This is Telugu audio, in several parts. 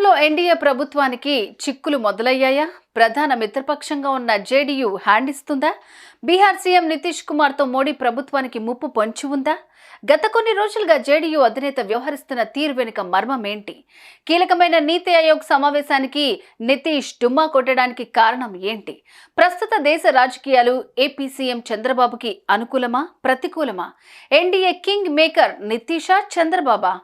కేంద్రంలో ఎన్డీఏ ప్రభుత్వానికి చిక్కులు మొదలయ్యాయా? ప్రధాన మిత్రపక్షంగా ఉన్న జేడీయూ హ్యాండ్ ఇస్తుందా? బీహార్ సీఎం నితీష్ కుమార్తో మోడీ ప్రభుత్వానికి ముప్పు పొంచి ఉందా? గత కొన్ని రోజులుగా జేడీయూ అధినేత వ్యవహరిస్తున్న తీరు వెనుక మర్మం ఏంటి? కీలకమైన నీతి ఆయోగ్ సమావేశానికి నితీష్ డుమ్మా కొట్టడానికి కారణం ఏంటి? ప్రస్తుత దేశ రాజకీయాలు ఏపీ సీఎం చంద్రబాబుకి అనుకూలమా, ప్రతికూలమా? ఎన్డీఏ కింగ్ మేకర్ నితీషా, చంద్రబాబా?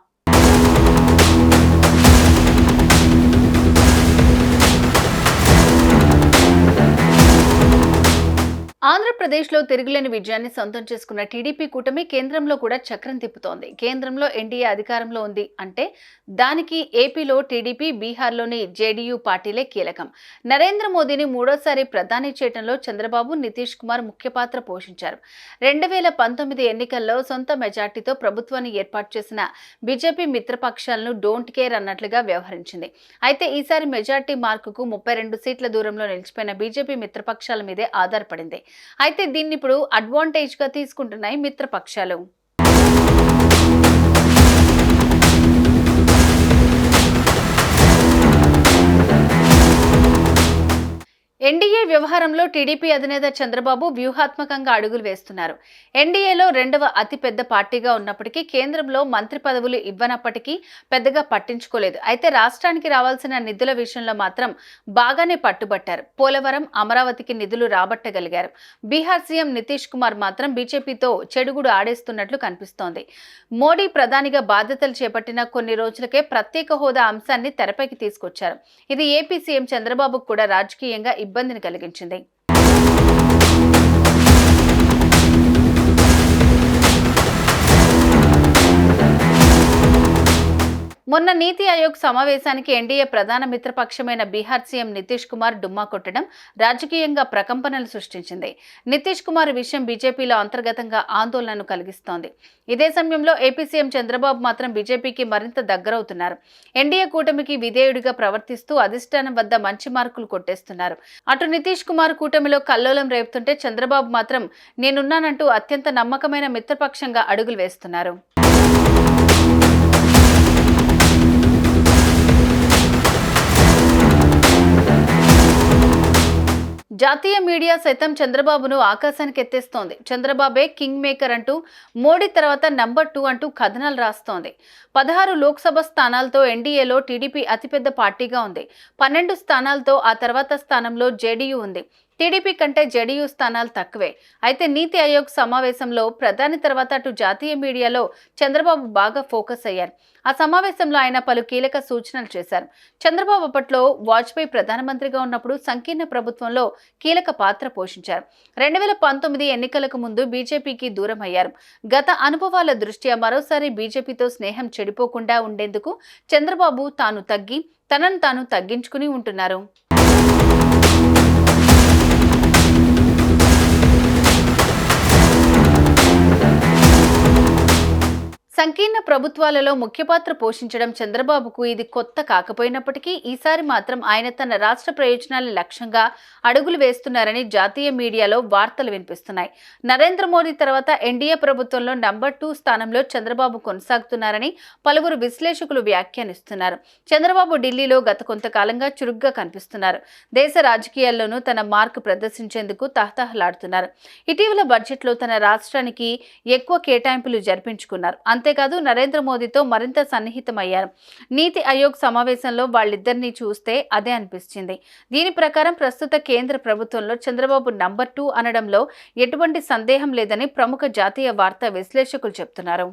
ఆంధ్రప్రదేశ్లో తిరుగులేని విజయాన్ని సొంతం చేసుకున్న టీడీపీ కూటమి కేంద్రంలో కూడా చక్రం తిప్పుతోంది. కేంద్రంలో ఎన్డీఏ అధికారంలో ఉంది అంటే దానికి ఏపీలో టీడీపీ, బీహార్లోని జేడీయూ పార్టీలే కీలకం. నరేంద్ర మోదీని మూడోసారి ప్రధాని చేయడంలో చంద్రబాబు, నితీష్ కుమార్ ముఖ్య పాత్ర పోషించారు. 2019 ఎన్నికల్లో సొంత మెజార్టీతో ప్రభుత్వాన్ని ఏర్పాటు చేసిన బీజేపీ మిత్రపక్షాలను డోంట్ కేర్ అన్నట్లుగా వ్యవహరించింది. అయితే ఈసారి మెజార్టీ మార్కుకు 32 సీట్ల దూరంలో నిలిచిపోయిన బీజేపీ మిత్రపక్షాల మీదే ఆధారపడింది. అయితే దీన్ని ఇప్పుడు అడ్వాంటేజ్ గా తీసుకుంటున్నాయి మిత్రపక్షాలు. ఎన్డీఏ వ్యవహారంలో టీడీపీ అధినేత చంద్రబాబు వ్యూహాత్మకంగా అడుగులు వేస్తున్నారు. ఎన్డీఏలో రెండవ అతిపెద్ద పార్టీగా ఉన్నప్పటికీ కేంద్రంలో మంత్రి పదవులు ఇవ్వనప్పటికీ పెద్దగా పట్టించుకోలేదు. అయితే రాష్ట్రానికి రావాల్సిన నిధుల విషయంలో మాత్రం బాగానే పట్టుబట్టారు. పోలవరం, అమరావతికి నిధులు రాబట్టగలిగారు. బీహార్ సీఎం నితీష్ కుమార్ మాత్రం బీజేపీతో చెడుగుడు ఆడేస్తున్నట్లు కనిపిస్తోంది. మోడీ ప్రధానిగా బాధ్యతలు చేపట్టిన కొన్ని రోజులకే ప్రత్యేక హోదా అంశాన్ని తెరపైకి తీసుకొచ్చారు. ఇది ఏపీ సీఎం చంద్రబాబుకు కూడా రాజకీయంగా ఇబ్బందిని కలిగించింది. మొన్న నీతి ఆయోగ్ సమావేశానికి ఎన్డీఏ ప్రధాన మిత్రపక్షమైన బీహార్ సీఎం నితీష్ కుమార్ డుమ్మా కొట్టడం రాజకీయంగా ప్రకంపనలు సృష్టించింది. నితీష్ కుమార్ విషయం బీజేపీలో అంతర్గతంగా ఆందోళనను కలిగిస్తోంది. ఇదే సమయంలో ఏపీ సీఎం చంద్రబాబు మాత్రం బీజేపీకి మరింత దగ్గరవుతున్నారు. ఎన్డీఏ కూటమికి విధేయుడిగా ప్రవర్తిస్తూ అధిష్టానం వద్ద మంచి మార్కులు కొట్టేస్తున్నారు. అటు నితీష్ కుమార్ కూటమిలో కల్లోలం రేపుతుంటే చంద్రబాబు మాత్రం నేనున్నానంటూ అత్యంత నమ్మకమైన మిత్రపక్షంగా అడుగులు వేస్తున్నారు. జాతీయ మీడియా సైతం చంద్రబాబును ఆకాశానికి ఎత్తేస్తోంది. చంద్రబాబే కింగ్ మేకర్ అంటూ, మోడీ తర్వాత నంబర్ 2 అంటూ కథనాలు రాస్తోంది. 16 లోక్సభ స్థానాలతో ఎన్డీఏలో టీడీపీ అతిపెద్ద పార్టీగా ఉంది. 12 స్థానాలతో ఆ తర్వాత స్థానంలో జేడీయూ ఉంది. టీడీపీ కంటే జేడీయూ స్థానాలు తక్కువే. అయితే నీతి ఆయోగ్ సమావేశంలో ప్రధాని తర్వాత అటు జాతీయ మీడియాలో చంద్రబాబు బాగా ఫోకస్ అయ్యారు. ఆ సమావేశంలో ఆయన పలు కీలక సూచనలు చేశారు. చంద్రబాబు అప్పట్లో వాజ్పేయి ప్రధానమంత్రిగా ఉన్నప్పుడు సంకీర్ణ ప్రభుత్వంలో కీలక పాత్ర పోషించారు. 2019 ఎన్నికలకు ముందు బీజేపీకి దూరం అయ్యారు. గత అనుభవాల దృష్ట్యా మరోసారి బీజేపీతో స్నేహం చెడిపోకుండా ఉండేందుకు చంద్రబాబు తనను తాను తగ్గించుకుని ఉంటున్నారు. సంకీర్ణ ప్రభుత్వాలలో ముఖ్య పాత్ర పోషించడం చంద్రబాబుకు ఇది కొత్త కాకపోయినప్పటికీ ఈసారి మాత్రం ఆయన తన రాష్ట్ర ప్రయోజనాల లక్ష్యంగా అడుగులు వేస్తున్నారని జాతీయ మీడియాలో వార్తలు వినిపిస్తున్నాయి. నరేంద్ర మోదీ తర్వాత ఎన్డీఏ ప్రభుత్వంలో నంబర్ 2 స్థానంలో చంద్రబాబు కొనసాగుతున్నారని పలువురు విశ్లేషకులు వ్యాఖ్యానిస్తున్నారు. చంద్రబాబు ఢిల్లీలో గత కొంతకాలంగా చురుగ్గా కనిపిస్తున్నారు. దేశ రాజకీయాల్లోనూ తన మార్కు ప్రదర్శించేందుకు తహతహలాడుతున్నారు. ఇటీవల బడ్జెట్లో తన రాష్ట్రానికి ఎక్కువ కేటాయింపులు జరిపించుకున్నారు. అంతేకాదు నరేంద్ర మోదీతో మరింత సన్నిహితమయ్యారు. నీతి ఆయోగ్ సమావేశంలో వాళ్ళిద్దరినీ చూస్తే అదే అనిపించింది. దీని ప్రకారం ప్రస్తుత కేంద్ర ప్రభుత్వంలో చంద్రబాబు నంబర్ 2 అనడంలో ఎటువంటి సందేహం లేదని ప్రముఖ జాతీయ వార్తా విశ్లేషకులు చెప్తున్నారు.